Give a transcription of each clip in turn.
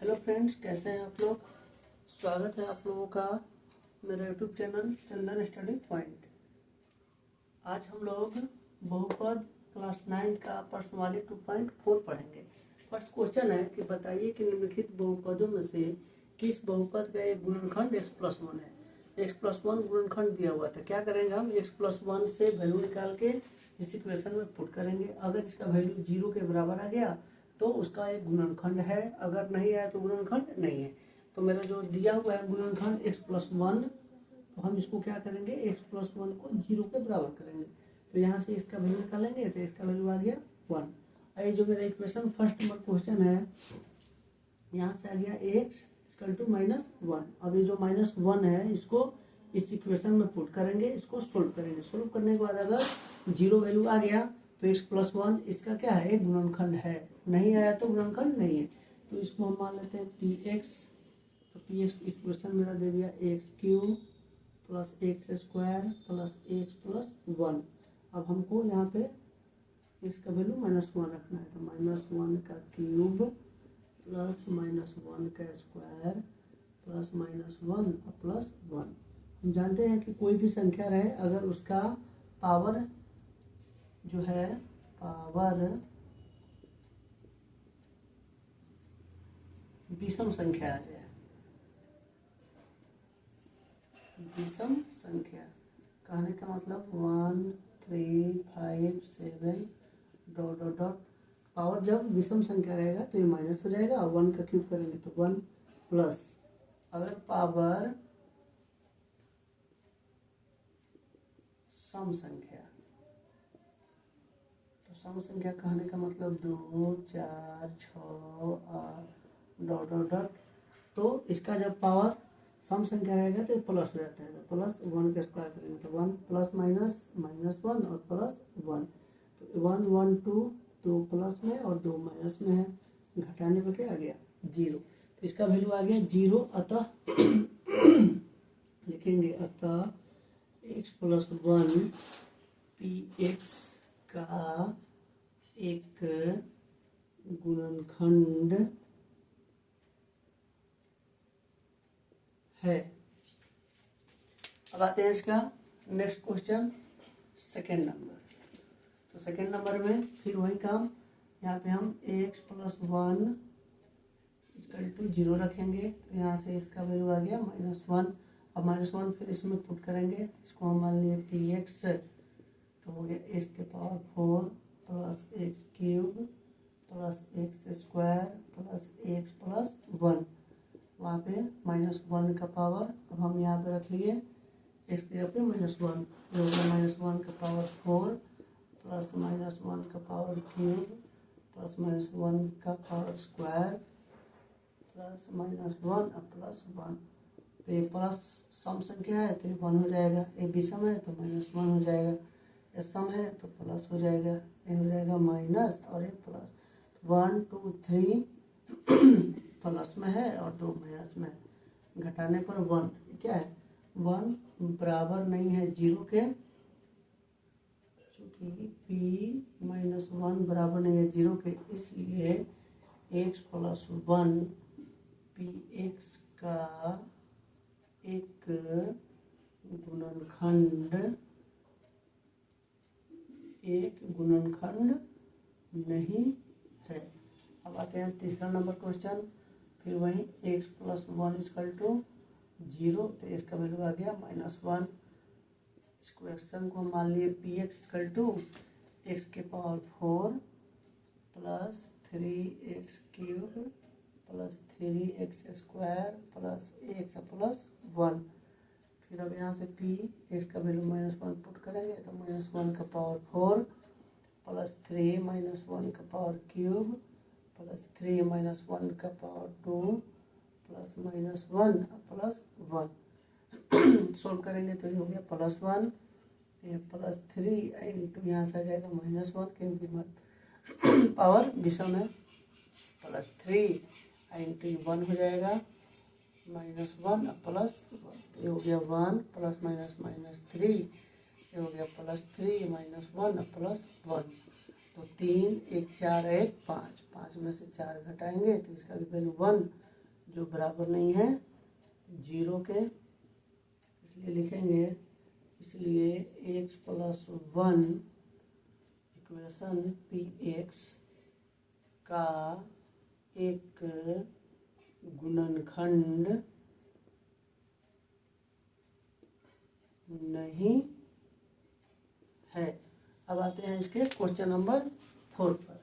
Hello friends, कैसे हैं आप लोग। स्वागत है आप लोगों का मेरा यूट्यूब चैनल चंदन स्टडी पॉइंट। आज हम लोग बहुपद क्लास 9 का प्रश्नवाली 2.4 पढ़ेंगे। फर्स्ट क्वेश्चन है कि बताइए कि निम्नलिखित बहुपदों में से किस बहुपद का एक गुणनखंड x+1 है। x+1 गुणनखंड दिया हुआ था, क्या करेंगे हम x+1 से वैल्यू निकाल के इस इक्वेशन में पुट करेंगे। अगर इसका वैल्यू 0 के बराबर आ गया तो उसका एक गुणनखंड है, अगर नहीं आया तो गुणनखंड नहीं है। तो मेरा जो दिया हुआ है गुणनखंड x+1, तो हम इसको क्या करेंगे x+1 को 0 के बराबर करेंगे। तो यहाँ से इसका वैल्यू निकालेंगे तो इसका वैल्यू आ गया 1। और ये जो मेरा इक्वेशन फर्स्ट नंबर क्वेश्चन है, यहाँ से आ गया x=-1। अब ये जो -1 है इसको इस इक्वेशन में पुट करेंगे, इसको सोल्व करेंगे। सोल्व करने के बाद अगर 0 वैल्यू आ गया तो x+1 इसका क्या है, एक गुणनखंड है। नहीं आया तो गुणनखंड नहीं है। तो इसको हम मान लेते हैं px। तो px इक्वेशन मेरा दे दिया x³ + x² + x+1। अब हमको यहाँ पे x का वैल्यू -1 रखना है। तो -1 का क्यूब प्लस -1 का स्क्वायर प्लस -1 प्लस 1। हम जानते हैं कि कोई भी संख्या रहे, अगर उसका पावर जो है पावर विषम संख्या आ जाए, विषम संख्या कहने का मतलब 1 3 5 7 ... पावर जब विषम संख्या रहेगा तो ये माइनस हो जाएगा और 1 का क्यूब करेंगे तो 1 प्लस अगर पावर सम संख्या, तो सम संख्या कहने का मतलब 2 4 6 8 ... तो इसका जब पावर सम संख्या रहेगा तो प्लस हो जाता है। तो प्लस 1 का स्क्वायर करेंगे तो 1 प्लस माइनस -1 और प्लस 1। तो 1 1 2 2 प्लस में और 2 माइनस में है, घटाने पर क्या आ गया 0। तो इसका वैल्यू आ गया 0। अतः लिखेंगे अतः x+1 px का एक गुणनखंड है। अब आते हैं इसका नेक्स्ट क्वेश्चन, सेकेंड नंबर। तो सेकेंड नंबर में फिर वही काम, यहाँ पे हम x+1 = 0 रखेंगे। तो यहाँ से इसका वैल्यू आ गया -1। अब -1 फिर इसमें पुट करेंगे, इसको हम मान लिए px। तो हो गया x⁴ + x³ + x² + x+1। वहाँ पे -1 का पावर अब हम यहाँ पे रख लिए x की जगह पे -1। हो गया -1 का पावर 4 प्लस -1 का पावर क्यूब प्लस -1 का पावर स्क्वायर प्लस -1 प्लस 1। तो ये प्लस सम संख्या है तो ये 1 हो जाएगा, ये विषम है तो -1 हो जाएगा, ये सम है तो प्लस हो जाएगा, ये हो जाएगा माइनस और ये प्लस। 1 2 3 प्लस में है और 2 माइनस में है, घटाने पर 1 क्या है 1 बराबर नहीं है 0 के, चूँकि p-1 बराबर नहीं है 0 के, इसलिए x+1 px का एक गुणनखंड नहीं है। अब आते हैं तीसरा नंबर क्वेश्चन। फिर वही x+1 = 0। तो इसका वैल्यू आ गया -1। इस क्वेश्चन को मान लिए px = x⁴ + 3x³ + 3x² + x + 1। फिर अब यहाँ से p x का वैल्यू -1 पुट करेंगे तो -1 का पावर 4 + 3 -1 का पावर क्यूब + 3 -1 का पावर 2 प्लस -1 प्लस 1। सोल्व करेंगे तो ये हो गया +1, ये +3 इंटू यहाँ से आ जाएगा -1 क्योंकि पावर विषम है, +3 इंटू 1 हो जाएगा -1 प्लस 1। ये हो गया 1 प्लस -3, ये हो गया +3 -1 प्लस 1। तो 3 1 4 1 5 5 में से 4 घटाएंगे तो इसका भी वैल्यू 1 जो बराबर नहीं है 0 के, इसलिए लिखेंगे, इसलिए x प्लस 1 इक्वेशन px का एक गुणनखंड नहीं है। अब आते हैं इसके क्वेश्चन नंबर 4 पर।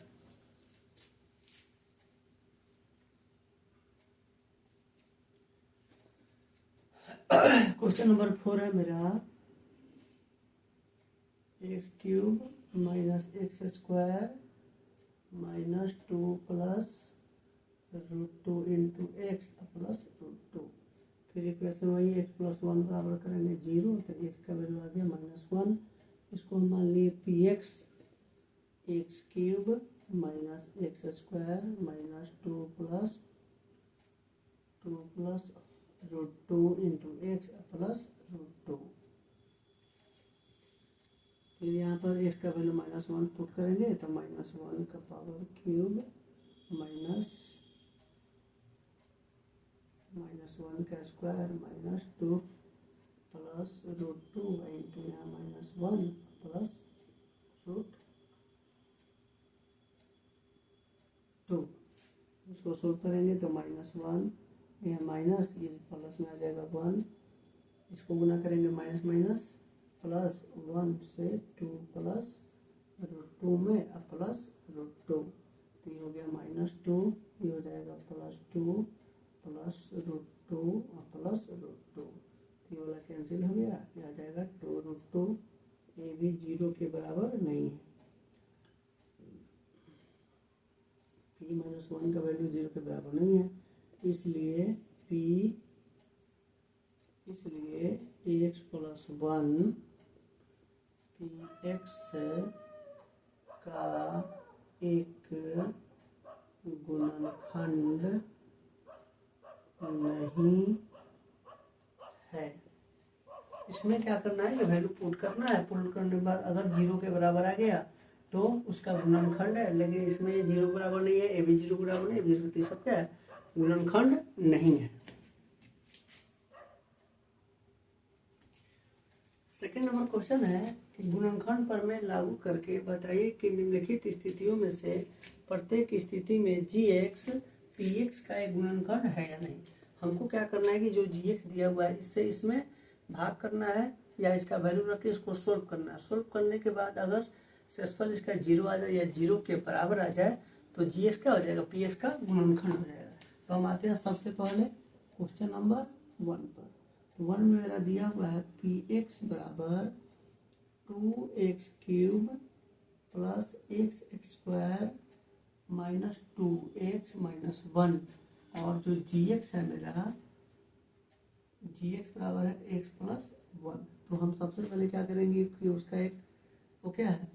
क्वेश्चन नंबर 4 है मेरा x³ minus x² minus 2 plus √2 into x plus √2। फिर इक्वेशन वही x प्लस 1 बराबर करेंगे 0, तो x का वैल्यू आ गया -1। इसको हम मान लिए px x³ minus x² minus 2 plus √2 into x plus √2। फिर यहाँ पर x का वैल्यू -1 पुट करेंगे तो -1 का पावर क्यूब माइनस -1 का स्क्वायर माइनस 2 प्लस √2 इंटू यहाँ -1 प्लस √2। इसको सोल्व करेंगे तो -1 यह माइनस, ये प्लस में आ जाएगा 1। इसको गुना करेंगे माइनस माइनस प्लस 1 से 2 प्लस √2 में प्लस √2, तो ये हो गया -2, ये हो जाएगा +2 प्लस √2 प्लस √2, तो ये वाला कैंसिल हो गया, ये आ जाएगा 2√2। ये भी 0 के बराबर नहीं है। p-1 का वैल्यू 0 के बराबर नहीं है, इसलिए ax प्लस 1 px का एक गुणनखंड नहीं है। इसमें क्या करना है, ये वैल्यू पुट करना है। पुट करने के बाद अगर 0 के बराबर आ गया तो उसका गुणनखंड है, लेकिन इसमें 0 बराबर नहीं है, ए भी 0 बराबर नहीं है, 0 तो सब क्या है, गुणनखंड नहीं है। सेकंड नंबर क्वेश्चन है कि गुणनखंड प्रमेय लागू करके बताइए कि निम्नलिखित स्थितियों में से प्रत्येक स्थिति में gx px का एक गुणनखंड है या नहीं। हमको क्या करना है कि जो gx दिया हुआ है इससे इसमें भाग करना है या इसका वैल्यू रख के इसको सोल्व करना है। सोल्व करने के बाद अगर शेषफल इसका 0 आ जाए या 0 के बराबर आ जाए तो gx क्या हो जाएगा, px का गुणनखंड हो जाएगा। तो हम आते हैं सबसे पहले क्वेश्चन नंबर 1 पर। 1 में मेरा दिया हुआ है px बराबर 2x³ plus x² minus 2x minus 1, और जो gx है मेरा, gx बराबर है x प्लस 1। तो हम सबसे पहले क्या करेंगे कि उसका एक वो क्या है,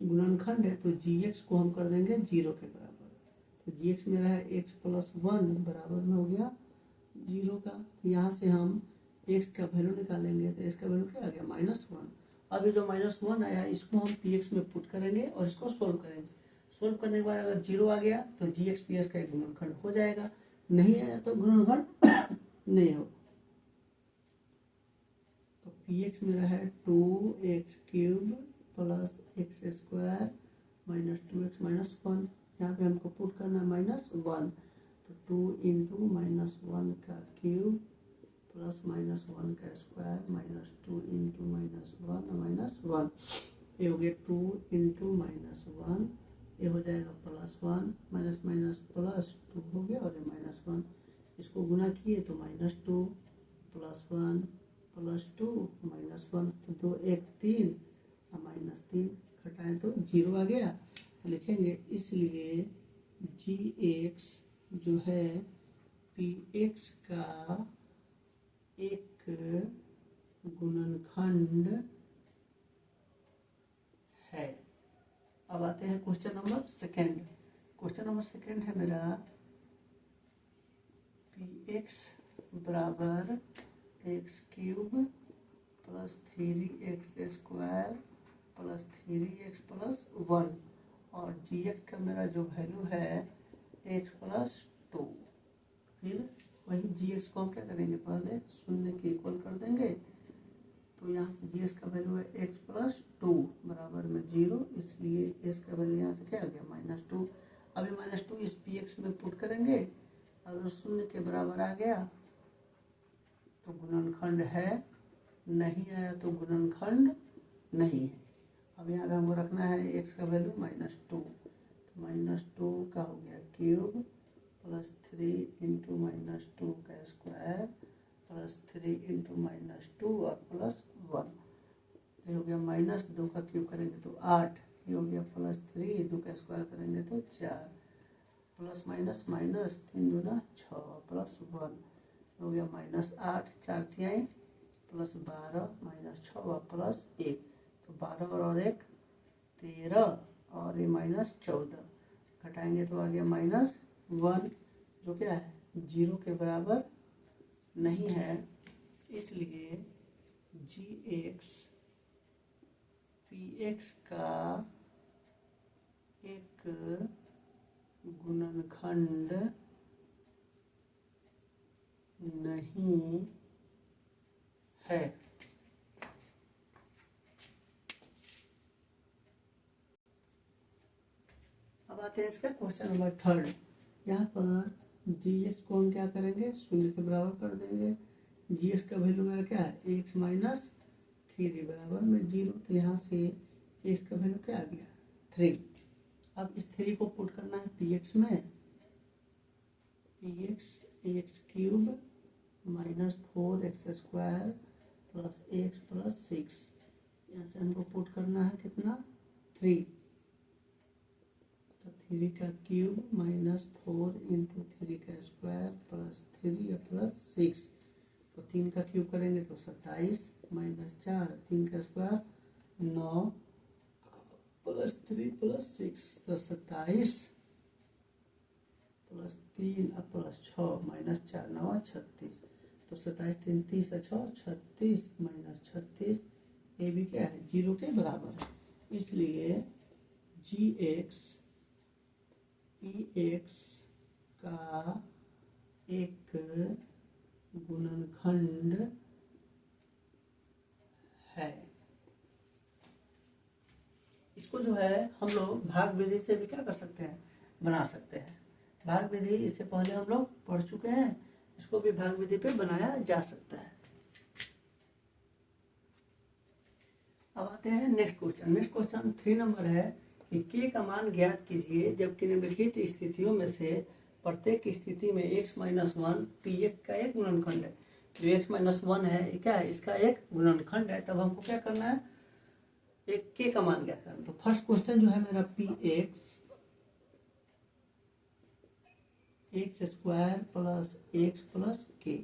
गुणनखंड है, तो gx को हम कर देंगे 0 के बराबर। तो gx मेरा है x प्लस 1 बराबर में हो गया 0 का। यहाँ से हम x का वैल्यू निकालेंगे तो x का वैल्यू क्या आ गया, -1। अब ये जो -1 आया इसको हम px में पुट करेंगे और इसको सोल्व करेंगे। सोल्व करने के बाद अगर 0 आ गया तो gx px का एक गुणनखंड हो जाएगा, नहीं आया तो गुणनखंड नहीं होगा। तो px मेरा है 2x³ plus x² minus 2x minus 1, यहाँ पे हमको पुट करना है -1, तो 2 इंटू -1 का क्यूब प्लस -1 का स्क्वायर माइनस 2 इंटू -1 माइनस 1, ये हो गया 2 इंटू -1, ये हो जाएगा +1 माइनस माइनस +2 हो गया और ये -1, इसको गुना किए तो -2 +1 +2 -1, तो 2 1 3 -3 घटाएं तो 0 आ गया। तो लिखेंगे इसलिए gx जो है px का एक गुणनखंड है। अब आते हैं question number second. Question number second है मेरा px बराबर x³ plus 3x² plus 3x plus 1, और gx का मेरा जो वैल्यू है x प्लस 2। फिर वही जी एक्स को हम क्या करेंगे, पहले शून्य के इक्वल कर देंगे। तो यहाँ से जी एक्स का वैल्यू है एक्स प्लस टू बराबर में 0, इसलिए एक्स का वैल्यू यहाँ से क्या आ गया -2। अभी -2 इस पी एक्स में पुट करेंगे, अगर शून्य के बराबर आ गया तो गुणनखंड है, नहीं आया तो गुणनखंड नहीं है। अब यहाँ पे हमको रखना है एक्स का वैल्यू -2, तो -2 का हो गया क्यूब प्लस 3 इंटू -2 का स्क्वायर प्लस 3 इंटू -2 और प्लस 1। तो हो गया -2 का क्यूब करेंगे तो 8, ये हो गया प्लस 3, 2 का स्क्वायर करेंगे तो 4, प्लस माइनस माइनस 3 दूना 6 प्लस 1 हो गया -8, 4 तिहाई प्लस 12 -6 प्लस 1, तो 12 और 1 13 और ये -14 घटाएंगे तो आ गया -1, जो क्या है 0 के बराबर नहीं है, इसलिए जी एक्स पी एक्स का एक गुणनखंड नहीं है। अब आते हैं इसका क्वेश्चन नंबर 3। यहाँ पर जी एक्स को हम क्या करेंगे, शून्य के बराबर कर देंगे। जी एक्स का वैल्यू मेरा क्या है, एक्स माइनस 3 बराबर में 0, तो यहाँ से एक्स का वैल्यू क्या आ गया 3। अब इस 3 को पुट करना है पी एक्स में, P x cube -4x square plus x plus 6, यहाँ से हमको पुट करना है कितना 3, तो 3 का क्यूब -4 इंटू 3 का स्क्वायर प्लस 3 प्लस 6, तो 3 का क्यूब करेंगे तो 27 -4 3 का स्क्वायर 9 प्लस 3 प्लस 6, तो 27 प्लस 3 प्लस 6 -4 9 36, तो 27 3 30 6 36 -36, ये भी क्या है 0 के बराबर है, इसलिए जी एक्स पी एक्स का एक गुणनखंड है। इसको जो है हम लोग भाग विधि से भी क्या कर सकते हैं, बना सकते हैं। भाग विधि इससे पहले हम लोग पढ़ चुके हैं, इसको भी भाग विधि पे बनाया जा सकता है। अब आते हैं next question. Next question 3 number है कि k का मान ज्ञात कीजिए जबकि निम्नलिखित स्थितियों में से प्रत्येक स्थिति में x-1 px का एक गुणनखंड है। जो x-1 है ये क्या है, इसका एक गुणनखंड है। तब हमको क्या करना है, एक k का मान ज्ञात करना। तो फर्स्ट क्वेश्चन जो है मेरा px x square plus x plus के।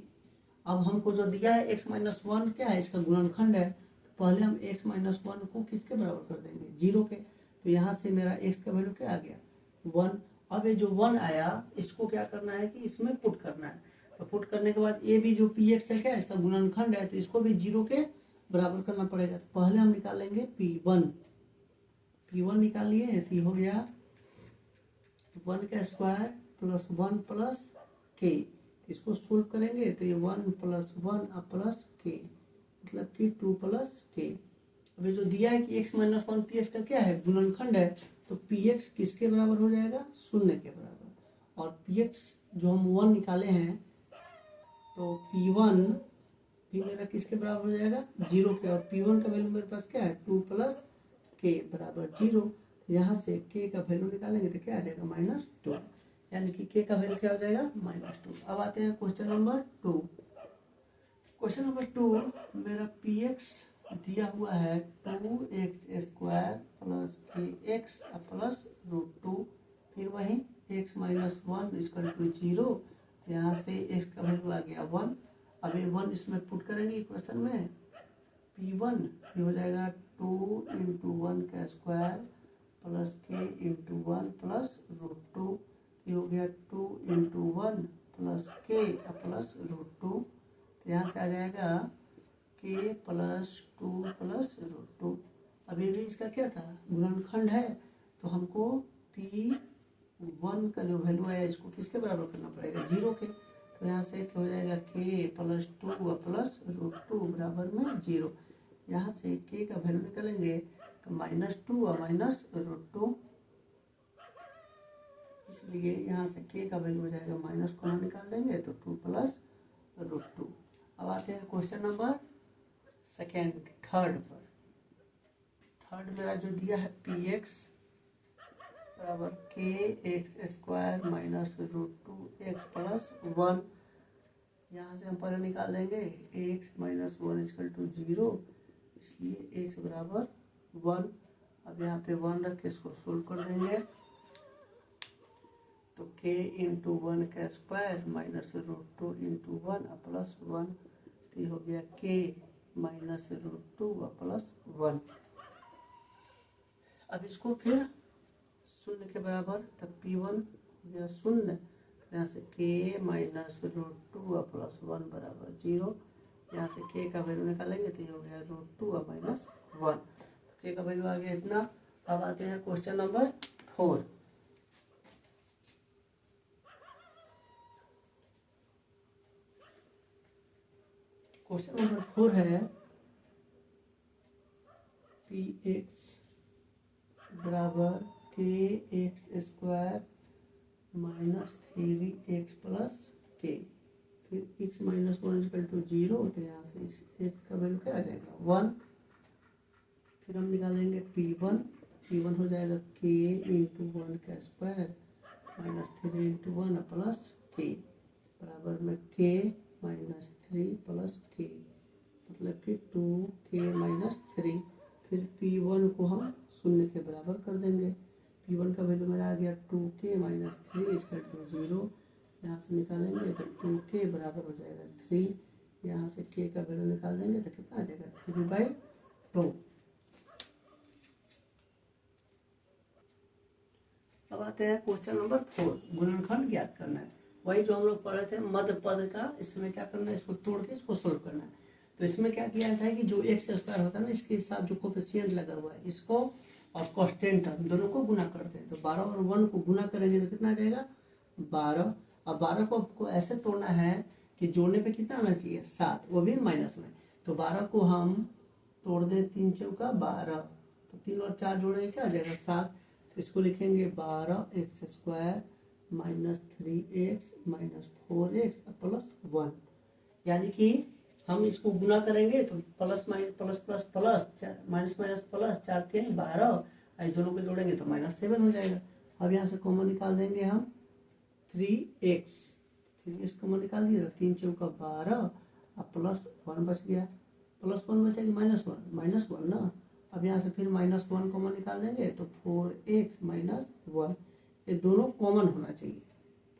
अब हमको जो दिया है x-1 क्या है, इसका गुणनखंड है, तो पहले हम x-1 को किसके बराबर कर देंगे 0 के, तो यहाँ से मेरा x का वैल्यू क्या आ गया 1। अब ये जो 1 आया इसको क्या करना है कि इसमें पुट करना है, तो पुट करने के बाद ये भी जो पी एक्स है क्या इसका गुणनखंड है, तो इसको भी 0 के बराबर करना पड़ेगा। तो पहले हम निकालेंगे p1 निकाल लिए, तो हो गया 1 का स्क्वायर प्लस 1 प्लस के, इसको सोल्व करेंगे तो ये 1 प्लस 1 प्लस के, मतलब कि 2 प्लस के। अभी जो दिया है कि x-1 पी एक्स का क्या है गुणनखंड है, तो पी एक्स किसके बराबर हो जाएगा 0 के बराबर, और पी एक्स जो हम 1 निकाले हैं तो p1 भी मेरा किसके बराबर हो जाएगा 0 के, और p1 का वैल्यू मेरे पास क्या है 2 प्लस के बराबर 0। यहाँ से k का वैल्यू निकालेंगे तो क्या आ जाएगा -2, यानी कि k का वैल्यू क्या हो जाएगा -2। अब आते हैं क्वेश्चन नंबर 2। क्वेश्चन नंबर 2 मेरा पी एक्स दिया हुआ है 2x square plus ax plus √2, फिर वही x-1 इक्वल टू 0, यहाँ से x का वैल्यू आ गया 1। अब ये 1 इसमें पुट करेंगे इक्वेशन में, p1 ये हो जाएगा 2 इंटू 1 का square plus k into 1 plus √2, ये हो गया 2 इंटू 1 प्लस k प्लस √2, तो यहाँ से आ जाएगा k प्लस 2 प्लस √2। अभी भी इसका क्या था गुणनखंड है, तो हमको p1 का जो वैल्यू है इसको किसके बराबर करना पड़ेगा 0 के, तो यहाँ से क्या हो जाएगा k प्लस 2 प्लस √2 बराबर में 0। यहाँ से k का वैल्यू निकालेंगे तो -2 और -√2, इसलिए यहाँ से k का वैल्यू हो जाएगा माइनस कॉमन निकाल देंगे तो 2 प्लस √2। अब आते हैं क्वेश्चन नंबर थर्ड पर। थर्ड मेरा जो दिया है px बराबर kx² माइनस √2x प्लस 1। यहाँ से हम पहले निकाल देंगे x माइनस 1 = 0, इसलिए x बराबर 1। अब यहाँ पे 1 रख के इसको सोल्व कर देंगे तो k × 1 का स्क्वायर माइनस √2 × 1 प्लस 1, तो ये हो गया k माइनस √2 प्लस 1। अब इसको फिर शून्य के बराबर, तब p1 हो गया शून्य, यहाँ से k माइनस √2 प्लस 1 बराबर 0। यहाँ से k का वैल्यू निकालेंगे तो ये हो गया √2 माइनस 1, k का वैल्यू आ गया इतना। अब आते हैं क्वेश्चन नंबर 4। क्वेश्चन नंबर 4 है px बराबर kx² minus 3x plus k, फिर x माइनस 1 = 0, तो यहाँ से इस x का वैल्यू क्या आ जाएगा 1। फिर हम निकालेंगे p1 हो जाएगा k × 1 का स्क्वायर माइनस 3 × 1 प्लस k बराबर में k माइनस 3 प्लस k, मतलब कि 2k माइनस 3। फिर p1 को हम शून्य के बराबर कर देंगे, p1 का वैल्यू मेरा आ गया 2k माइनस 3 = 0। यहाँ से निकालेंगे तो 2k बराबर हो जाएगा 3। यहाँ से k का वैल्यू निकाल देंगे तो कितना आ जाएगा 3/2। अब आते हैं क्वेश्चन नंबर 4, गुणनखंड ज्ञात करना है। वही जो हम लोग पढ़े थे मध्य पद का, इसमें क्या करना है, इसको तोड़ के इसको सोल्व करना है। तो इसमें क्या किया था कि जो x² होता है ना, इसके साथ जो कोफिशिएंट लगा हुआ है इसको और कांस्टेंट टर्म दोनों को गुना करते हैं। तो 12 और 1 को गुना करेंगे तो कितना आ जाएगा 12। अब 12 को आपको ऐसे तोड़ना है कि जोड़ने पे कितना आना चाहिए 7, वो भी माइनस में। तो 12 को हम तोड़ दें 3 चौका 12, तो 3 और 4 जोड़ेंगे क्या आ जाएगा 7। तो इसको लिखेंगे 12x² minus 3x minus 4x plus 1। यानी कि हम इसको गुना करेंगे तो plus minus plus plus plus minus minus plus 4 × 12, इस दोनों को जोड़ेंगे तो -7 हो जाएगा। अब यहाँ से कॉमन निकाल देंगे हम 3x कॉमन निकाल दिया, 3 चौका 12 और प्लस 1 बच गया, प्लस 1 बचेगा माइनस 1 ना। अब यहाँ से फिर -1 कॉमन निकाल देंगे तो 4x माइनस 1, ये दोनों कॉमन होना चाहिए।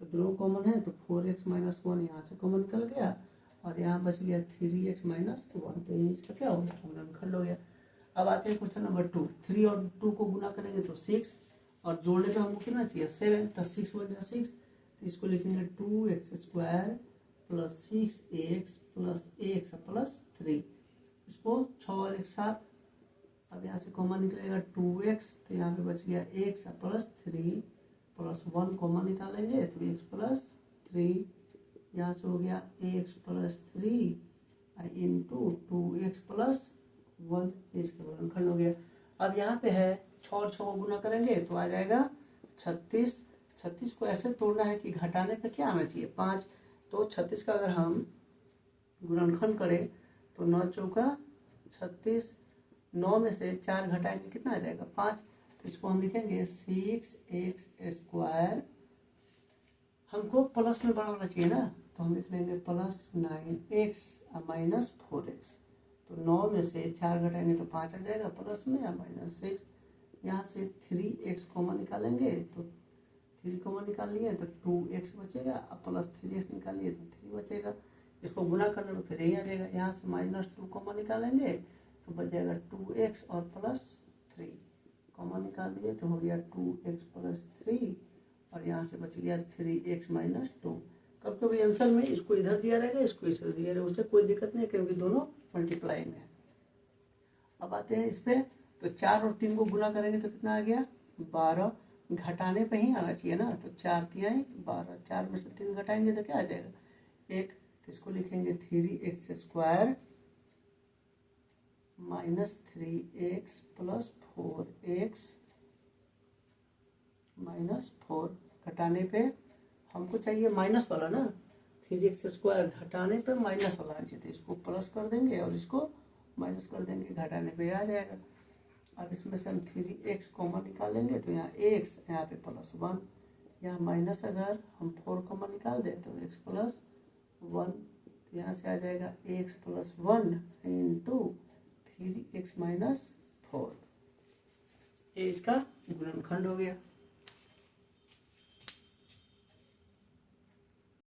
तो दोनों कॉमन है तो 4x माइनस 1 यहाँ से कॉमन निकल गया और यहाँ बच गया 3x माइनस 1, तो इसका क्या हो गया गुणनखंड हो गया। अब आते हैं क्वेश्चन नंबर 2। 3 और 2 को गुना करेंगे तो 6 और जोड़ने का हमको कितना चाहिए 7, तो 6 × 6, तो इसको लिखेंगे 2x² plus 6x plus x plus 3। इसको 6 और 1 7, अब यहाँ से कॉमन निकलेगा 2x, तो यहाँ पे बच गया x प्लस 3 प्लस 1 कॉमन निकालेंगे तो x प्लस 3, यहाँ से हो गया x plus 3 into 2x plus 1, इसका गुणनखंड हो गया। अब यहाँ पे है 6 और 6 को गुना करेंगे तो आ जाएगा 36। 36 को ऐसे तोड़ना है कि घटाने पे क्या आना चाहिए 5, तो 36 का अगर हम गुणनखंड करें तो 9 चौका 36, 9 में से 4 घटाएंगे कितना आ जाएगा 5, तो इसको हम लिखेंगे 6x²। हमको प्लस में बड़ा होना चाहिए ना, तो हम लिख लेंगे प्लस 9x माइनस 4x। तो 9 में से 4 घटाएंगे तो 5 आ जाएगा प्लस में या माइनस 6। यहाँ से 3x कॉमन निकालेंगे तो 3 कॉमन निकाल लिए तो 2x बचेगा, अब प्लस 3x निकाल लिए तो 3 बचेगा। इसको गुना करने में फिर यही आ जाएगा, यहाँ से -2 कॉमन निकालेंगे तो बच जाएगा 2x और प्लस 3 कॉमन निकाल दिए तो हो गया 2x प्लस 3 और यहाँ से बच गया 3x माइनस 2। कब कभी आंसर में इसको इधर दिया रहेगा इसको इधर दिया रहेगा, उससे कोई दिक्कत नहीं क्योंकि दोनों मल्टीप्लाई में है। अब आते हैं इस पे, तो 4 और 3 को गुना करेंगे तो कितना आ गया 12, घटाने पे ही आना चाहिए ना, तो 4 × 3 = 12, 4 में से 3 घटाएंगे तो क्या आ जाएगा एक, तो इसको लिखेंगे 3x square minus 3x plus 4x minus 4। घटाने पे हमको चाहिए माइनस वाला ना, 3x स्क्वायर घटाने पे माइनस वाला आ चाहिए, इसको प्लस कर देंगे और इसको माइनस कर देंगे, घटाने पे आ जाएगा। अब इसमें से हम 3x कॉमन निकालेंगे तो यहाँ x, यहाँ पे +1, यहाँ माइनस अगर हम 4 कॉमन निकाल दें तो x +1, तो यहाँ से आ जाएगा x +1 इंटू 3x - 4। ये इसका गुणनखंड हो गया।